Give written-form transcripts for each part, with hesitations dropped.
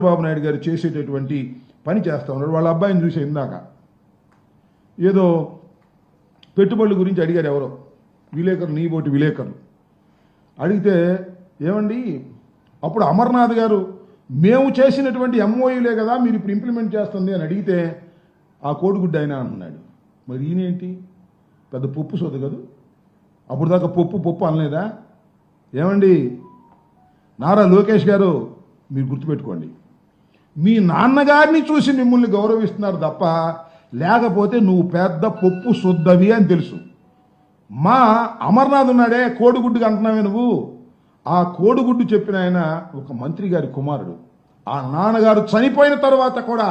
చంద్రబాబు నాయుడు గారు చేసేటటువంటి పని చేస్తూ ఉన్నాడు. వాళ్ళ అబ్బాయిని చూసే ఇందాక ఏదో పెట్టుబడుల గురించి అడిగారు ఎవరో విలేకరులు, నీబోటి విలేకరులు అడిగితే, ఏమండి అప్పుడు అమర్నాథ్ గారు మేము చేసినటువంటి ఎంఓయూలే కదా మీరు ఇప్పుడు ఇంప్లిమెంట్ చేస్తుంది అని అడిగితే ఆ కోడిగుడ్డు ఆయన అంటున్నాడు. మరి ఈయనేంటి పెద్ద పప్పు సోదు కదా, అప్పుడు దాకా పప్పు అనలేదా? ఏమండి నారా లోకేష్ గారు, మీరు గుర్తుపెట్టుకోండి, మీ నాన్నగారిని చూసి మిమ్మల్ని గౌరవిస్తున్నారు తప్ప లేకపోతే నువ్వు పెద్ద పప్పు శుద్ధవి అని తెలుసు. మా అమర్నాథ్ ఉన్నాడే కోడిగుడ్డుగా అంటున్నావే నువ్వు, ఆ కోడిగుడ్డు చెప్పిన ఆయన ఒక మంత్రి గారి కుమారుడు. ఆ నాన్నగారు చనిపోయిన తర్వాత కూడా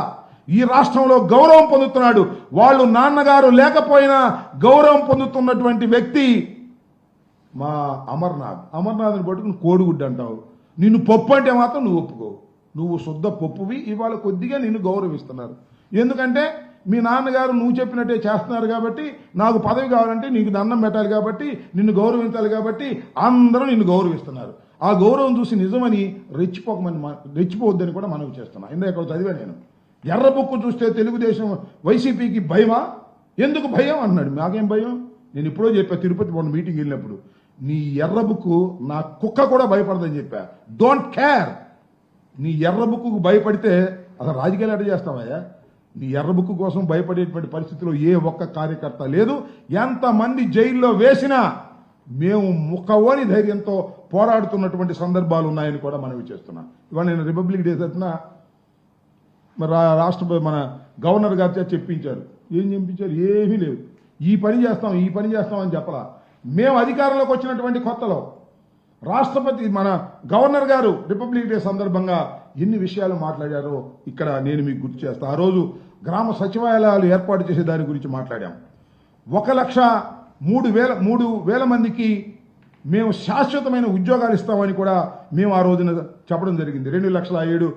ఈ రాష్ట్రంలో గౌరవం పొందుతున్నాడు. వాళ్ళు నాన్నగారు లేకపోయినా గౌరవం పొందుతున్నటువంటి వ్యక్తి మా అమర్నాథ్ని పట్టుకుని కోడిగుడ్డు అంటావు. నిన్ను పప్పు అంటే మాత్రం నువ్వు ఒప్పుకో, నువ్వు శుద్ధ పప్పువి. ఇవాళ కొద్దిగా నిన్ను గౌరవిస్తున్నారు. ఎందుకంటే మీ నాన్నగారు నువ్వు చెప్పినట్టే చేస్తున్నారు కాబట్టి, నాకు పదవి కావాలంటే నీకు దండం పెట్టాలి కాబట్టి, నిన్ను గౌరవించాలి కాబట్టి అందరూ నిన్ను గౌరవిస్తున్నారు. ఆ గౌరవం చూసి నిజమని రెచ్చిపోవద్దని కూడా మనవి చేస్తున్నా. ఇందాక చదివా నేను, ఎర్ర బుక్కు చూస్తే తెలుగుదేశం వైసీపీకి భయమా, ఎందుకు భయం అన్నాడు. నాకేం భయం, నేను ఇప్పుడో చెప్పా తిరుపతి మొన్న మీటింగ్ వెళ్ళినప్పుడు, నీ ఎర్ర బుక్కు నా కుక్క కూడా భయపడదని చెప్పా. Don't care. నీ ఎర్ర బుక్కు భయపడితే అసలు రాజకీయాలు ఎట్ట చేస్తావయ్యా? నీ ఎర్ర బుక్కు కోసం భయపడేటువంటి పరిస్థితిలో ఏ ఒక్క కార్యకర్త లేదు. ఎంతమంది జైల్లో వేసినా మేము ముఖవని ధైర్యంతో పోరాడుతున్నటువంటి సందర్భాలు ఉన్నాయని కూడా మనవి చేస్తున్నాం. ఇవాళ నేను రిపబ్లిక్ డే తరఫున మరి రాష్ట్రపతి మన గవర్నర్ గారితో చెప్పించారు. ఏం చెప్పించారు? ఏమీ లేవు. ఈ పని చేస్తాం అని చెప్పలా. మేము అధికారంలోకి వచ్చినటువంటి కొత్తలో రాష్ట్రపతి మన గవర్నర్ గారు రిపబ్లిక్ డే సందర్భంగా ఎన్ని విషయాలు మాట్లాడారో ఇక్కడ నేను మీకు గుర్తు చేస్తాను. ఆ రోజు గ్రామ సచివాలయాలు ఏర్పాటు చేసే దాని గురించి మాట్లాడాం. 1,03,000 మందికి మేము శాశ్వతమైన ఉద్యోగాలు ఇస్తామని కూడా మేము ఆ రోజున చెప్పడం జరిగింది. 2,07,000